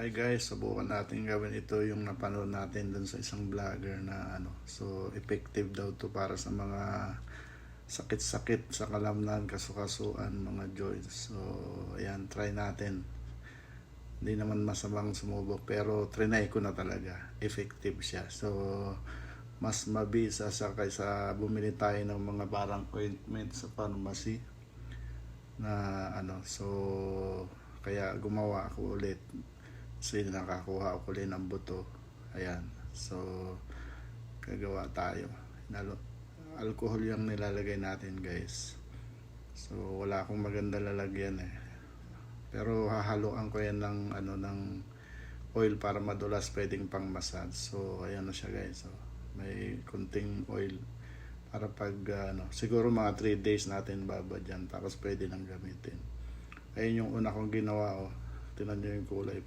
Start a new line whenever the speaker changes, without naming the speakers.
Hi guys, subukan natin gawin ito yung napanood natin dun sa isang vlogger na so effective daw to para sa mga sakit-sakit sa kalamnan, kasukasuan, mga joints. So ayan, try natin. Hindi naman masamang sumubok pero trinay ko na talaga. Effective siya. So mas mabisa sa kaysa bumili tayo ng mga parang ointment sa pharmacy na so kaya gumawa ako ulit kasi nakakuha ako ulit ng buto. Ayan, so gagawa tayo. Alcohol yung nilalagay natin guys, so wala akong maganda lalagyan pero hahaluan ko yan ng ng oil para madulas, pwedeng pang massage. So ayan na siya guys, so may kunting oil para pag siguro mga 3 days natin babad yan, tapos pwede nang gamitin. Ayun yung una kong ginawa. Tinan nyo yung kulay.